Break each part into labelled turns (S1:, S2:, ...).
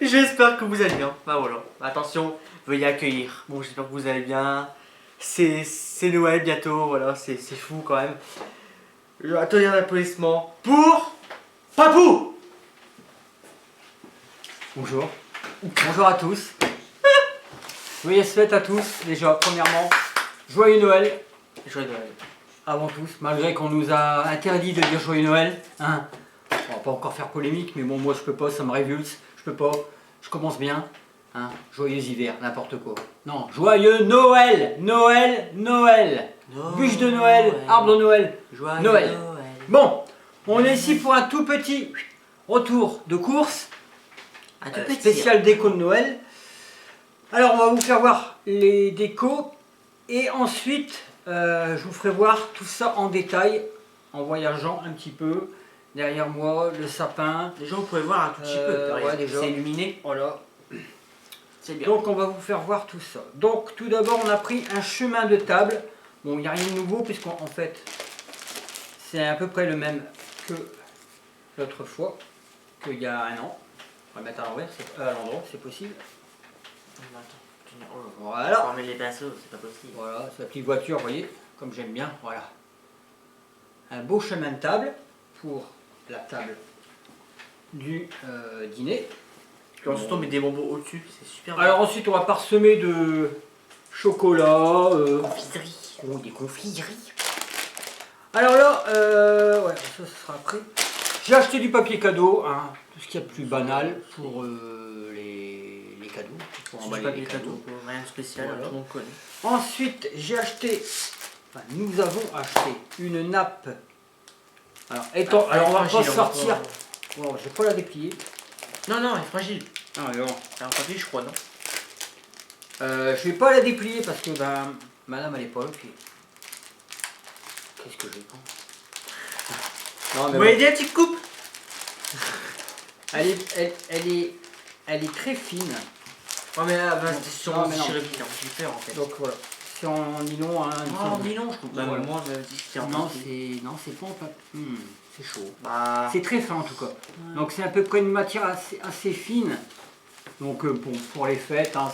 S1: J'espère que vous allez bien. Bah voilà, attention, veuillez accueillir. Bon, j'espère que vous allez bien. C'est Noël bientôt, voilà, c'est fou quand même. Je vais attendre un applaudissement pour Papou.
S2: Bonjour. Bonjour à tous. Joyeuses fêtes à tous, déjà, premièrement. Joyeux Noël,
S1: Joyeux Noël.
S2: avant tous, malgré qu'on nous a interdit de dire Joyeux Noël. Hein. On va pas encore faire polémique, mais bon, moi je peux pas, ça me révulse. Je peux pas, je commence bien. Hein. Joyeux hiver, n'importe quoi. Non, joyeux Noël, Noël, Noël. Bûche de Noël, arbre de Noël,
S1: Joyeux
S2: Noël. Bon, on est ici pour un tout petit retour de course.
S1: Un tout petit.
S2: Spécial déco de Noël. Alors on va vous faire voir les décos et ensuite je vous ferai voir tout ça en détail en voyageant un petit peu. Derrière moi le sapin.
S1: Déjà vous pouvez voir un tout petit peu,
S2: ouais, déjà.
S1: c'est illuminé.
S2: Voilà.
S1: C'est bien.
S2: Donc on va vous faire voir tout ça. Donc tout d'abord on a pris un chemin de table. Bon il n'y a rien de nouveau puisqu'en fait c'est à peu près le même que l'autre fois, qu'il y a un an. On va le mettre à l'envers, à l'endroit, c'est possible. Voilà.
S1: Former les pinceaux, c'est pas possible.
S2: Voilà, c'est la petite voiture, vous voyez, comme j'aime bien. Voilà. Un beau chemin de table pour la table du dîner.
S1: Puis ensuite on met des bonbons au-dessus, c'est super.
S2: Alors ensuite on va parsemer de chocolat,
S1: confiserie.
S2: oh, des confiseries. Alors là, ouais, ça sera après. J'ai acheté du papier cadeau, hein, tout ce qu'il y a de plus banal pour les cadeaux. Pour
S1: C'est du
S2: emballer
S1: papier
S2: les cadeaux.
S1: cadeau, rien de spécial,
S2: Voilà.
S1: tout le monde connaît.
S2: Ensuite, j'ai acheté, enfin, nous avons acheté une nappe. Alors, alors on va pas sortir. Bon, je vais pas la déplier.
S1: Non, non, elle est fragile.
S2: Ah, non.
S1: C'est un papier, je crois, non?
S2: Je vais pas la déplier parce que ben, madame elle est pas là. Puis... Qu'est-ce que je prends? Non,
S1: Vous
S2: mais
S1: m'avez dit une petite coupe?
S2: elle est très fine.
S1: Ouais, mais là, bah, c'est sur
S2: Non,
S1: mon
S2: mais non.
S1: j'ai peur en fait.
S2: Donc voilà. C'est en nylon. Hein,
S1: Oh, nylon, je trouve. Bah,
S2: Voilà.
S1: moi, j'avais dit que c'était en
S2: Non,
S1: papier.
S2: c'est pas en papier. C'est chaud.
S1: Bah.
S2: C'est très fin en tout cas. Donc c'est à peu près une matière assez fine. Donc pour les fêtes, hein,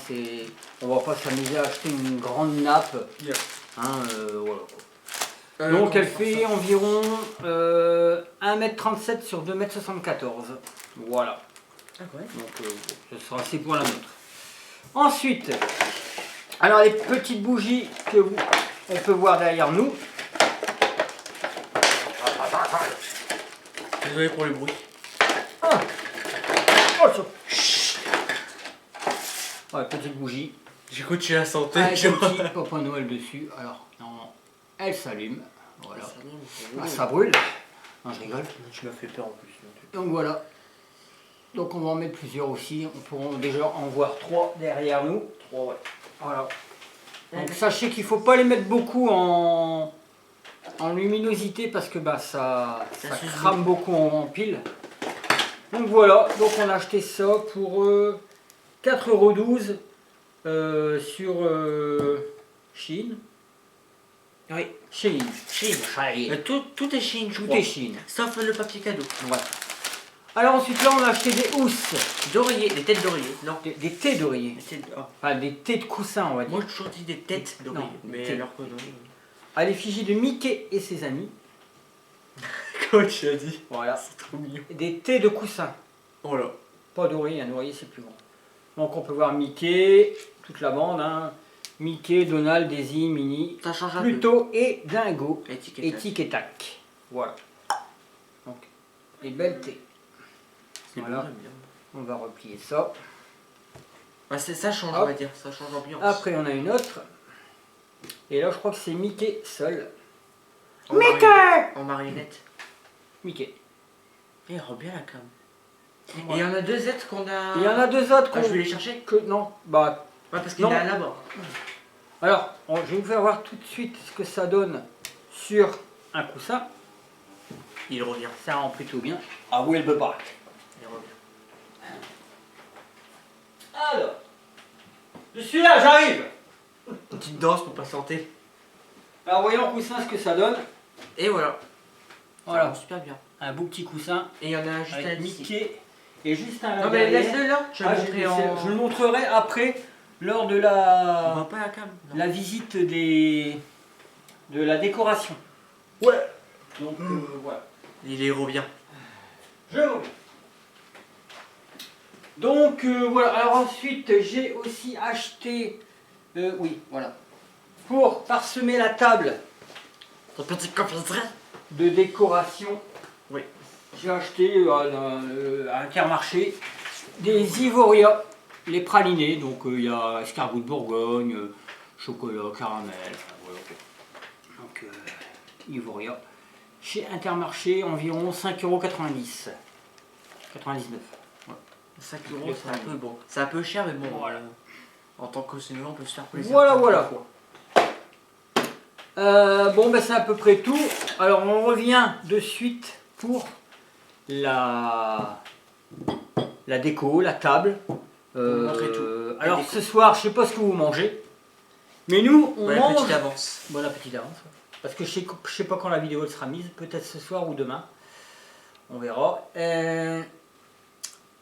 S2: on va pas s'amuser à acheter une grande nappe.
S1: Yeah.
S2: Hein, voilà. Donc elle fait environ 1m37 sur 2m74. Voilà.
S1: Ah ouais.
S2: Donc ce sera assez pour la nôtre. Ensuite, alors les petites bougies on peut voir derrière nous.
S1: Désolé pour le bruit.
S2: Ah. Oh, ça. Ouais, petite bougie.
S1: J'ai coaché la santé.
S2: Avec un petit Papa Noël dessus. Alors, normalement, elle s'allume. Voilà. Ah, ça brûle. Non, je rigole.
S1: Tu m'as fait peur en plus.
S2: Donc voilà. Donc on va en mettre plusieurs aussi. On pourra déjà en voir 3 derrière nous.
S1: 3, ouais.
S2: Voilà. Donc sachez qu'il ne faut pas les mettre beaucoup en luminosité parce que bah, ça crame beaucoup en pile. Donc voilà, donc on a acheté ça pour 4,12 € sur Chine.
S1: Oui.
S2: Chine.
S1: Chine. Tout est Chine, je
S2: Tout
S1: crois.
S2: est Chine.
S1: Sauf le papier cadeau.
S2: Voilà. Alors ensuite là on a acheté des housses.
S1: D'oreiller, des têtes d'oreiller. Non.
S2: Des thés d'oreiller.
S1: Des têtes... oh.
S2: Enfin des thés de coussin on va dire.
S1: Moi j'ai toujours dit des têtes d'oreiller.
S2: Non,
S1: Mais
S2: des
S1: alors que non.
S2: À l'effigie de Mickey et ses amis.
S1: Comment tu as dit?
S2: Voilà.
S1: C'est trop mignon.
S2: Des thés de coussin.
S1: Oh là.
S2: Pas d'oreiller, un oreiller c'est plus grand. Donc on peut voir Mickey, toute la bande. Hein. Mickey, Donald, Daisy, Minnie,
S1: Ça change un
S2: Pluto et Dingo.
S1: peu. Étiquette.
S2: Et Tic et Tac. Voilà. Donc, les belles thés. Voilà.
S1: Bien.
S2: On va replier ça.
S1: Bah, ça change,
S2: Hop.
S1: on va dire. Ça change l'ambiance.
S2: Après on a une autre. Et là je crois que c'est Mickey seul.
S1: En
S2: Mickey
S1: En marionnette.
S2: Mickey.
S1: Et il rend bien la cam. Et il y en a 2 êtres qu'on a.
S2: Il y en a 2 autres
S1: Ah, je vais les chercher.
S2: que non. Bah
S1: Ouais, parce qu'il y en
S2: Non.
S1: a là-bas.
S2: alors, je vais vous faire voir tout de suite ce que ça donne sur un coussin.
S1: Il revient.
S2: Ça rend plutôt bien. Ah oui, elle peut pas.
S1: Il revient.
S2: Alors, je suis là, j'arrive.
S1: Une petite danse pour patienter.
S2: Alors voyons en coussin ce que ça donne.
S1: Et voilà. Ça
S2: Voilà,
S1: rend super bien.
S2: un beau petit coussin
S1: Et il y en a juste un
S2: avec
S1: ici.
S2: Mickey Et juste un
S1: Non mais
S2: derrière.
S1: laisse-le là, je vais le montrer en...
S2: Je le montrerai après lors de
S1: On
S2: la,
S1: voit pas la cam. Non.
S2: la visite de la décoration.
S1: Ouais.
S2: Donc voilà.
S1: Il y revient.
S2: Je reviens. Donc voilà, alors ensuite j'ai aussi acheté, oui voilà, pour parsemer la table
S1: Ton petit confiserie.
S2: de décoration,
S1: Oui.
S2: j'ai acheté à Intermarché des Ivoria, les pralinés, donc il y a escargot de Bourgogne, chocolat, caramel, enfin, voilà. Donc Ivoria, chez Intermarché environ 5,90 €, 99.
S1: 5 euros, c'est un peu bon. C'est un peu cher, mais bon.
S2: Voilà.
S1: En tant que cinéma, on peut se faire plaisir.
S2: Voilà, voilà. Bon, ben c'est à peu près tout. Alors, on revient de suite pour la déco, la table.
S1: montrer tout.
S2: Alors,
S1: déco.
S2: ce soir, je sais pas ce que vous mangez, mais nous, on
S1: Bon
S2: mange.
S1: appétit d'avance.
S2: Bon appétit d'avance. Parce que je sais pas quand la vidéo elle sera mise, peut-être ce soir ou demain. On verra.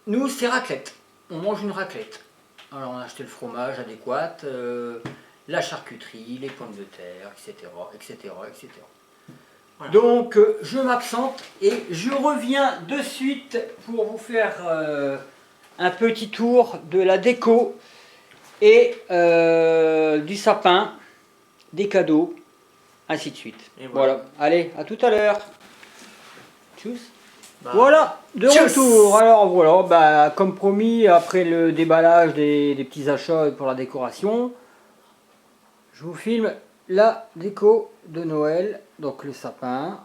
S2: Nous, c'est raclette. On mange une raclette. Alors, on a acheté le fromage adéquat, la charcuterie, les pommes de terre, etc. etc., etc. Voilà. Donc, je m'absente et je reviens de suite pour vous faire un petit tour de la déco et du sapin, des cadeaux, ainsi de suite.
S1: Et
S2: voilà. Allez, à tout à l'heure. Tchuss.
S1: Bah,
S2: Voilà, de
S1: tchuss.
S2: retour. Alors voilà, bah, comme promis, après le déballage des petits achats pour la décoration, je vous filme la déco de Noël, donc le sapin.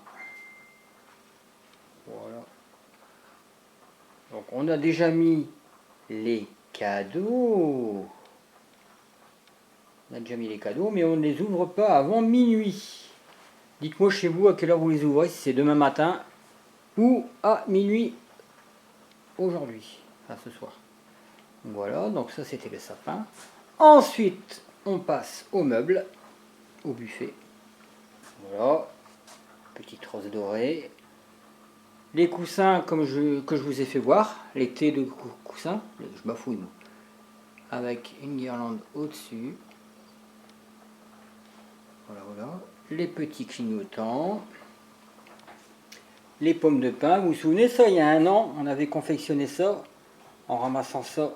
S2: Voilà. Donc on a déjà mis les cadeaux. On a déjà mis les cadeaux, mais on ne les ouvre pas avant minuit. Dites-moi chez vous à quelle heure vous les ouvrez, si c'est demain matin ou à minuit aujourd'hui, enfin ce soir. Voilà, donc ça c'était le sapin. Ensuite, on passe aux meubles, au buffet. Voilà, petite rose dorée. Les coussins que je vous ai fait voir, les thés de coussins, je bafouille moi, avec une guirlande au-dessus. Voilà, voilà. Les petits clignotants. Les pommes de pin, vous vous souvenez ça, il y a un an, on avait confectionné ça en ramassant ça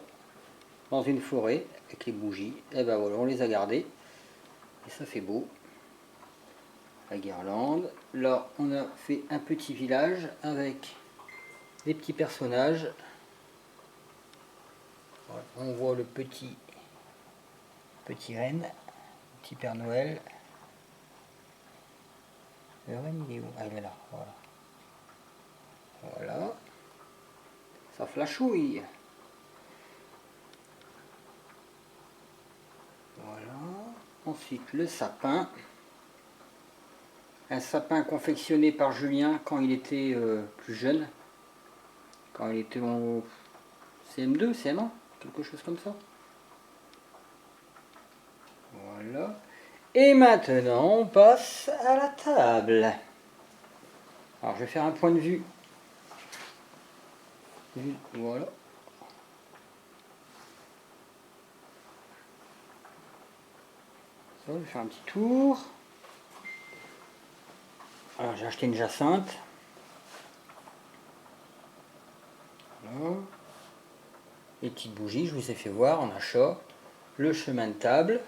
S2: dans une forêt avec les bougies. Et ben voilà, on les a gardées. Et ça fait beau. La guirlande. Là, on a fait un petit village avec des petits personnages. Voilà, on voit le petit renne, petit Père Noël. Le renne, il est où? Ah, il est là, voilà. Voilà. Ça flashouille. Voilà. Ensuite, le sapin. Un sapin confectionné par Julien quand il était plus jeune. Quand il était en CM2, CM1, quelque chose comme ça. Voilà. Et maintenant, on passe à la table. Alors, je vais faire un point de vue. Voilà. Ça, je vais faire un petit tour. Alors, j'ai acheté une jacinthe. Voilà. Les petites bougies, je vous ai fait voir en achat. Le chemin de table.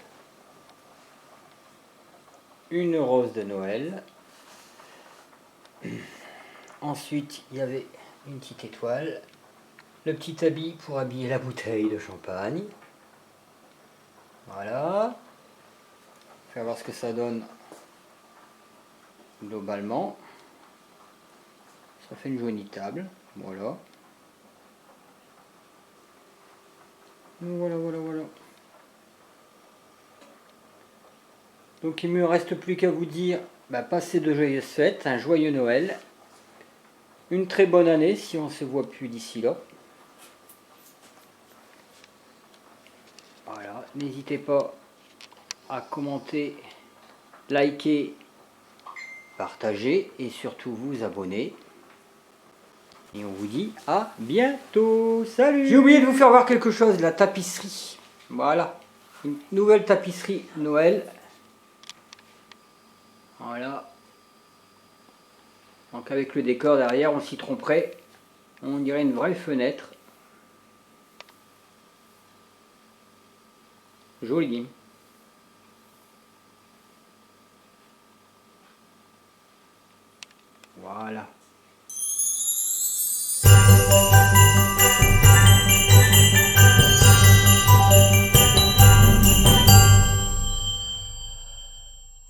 S2: Une rose de Noël. Ensuite, il y avait une petite étoile. Le petit habit pour habiller la bouteille de champagne. Voilà. On va voir ce que ça donne globalement. Ça fait une jolie table. Voilà. Voilà, voilà, voilà. Donc il ne me reste plus qu'à vous dire, passez de joyeuses fêtes, un joyeux Noël. Une très bonne année si on ne se voit plus d'ici là. Voilà, n'hésitez pas à commenter, liker, partager et surtout vous abonner. Et on vous dit à bientôt. Salut. J'ai oublié de vous faire voir quelque chose, la tapisserie. Voilà. Une nouvelle tapisserie Noël. Voilà. Donc avec le décor derrière, on s'y tromperait. On dirait une vraie fenêtre. Joli. Voilà.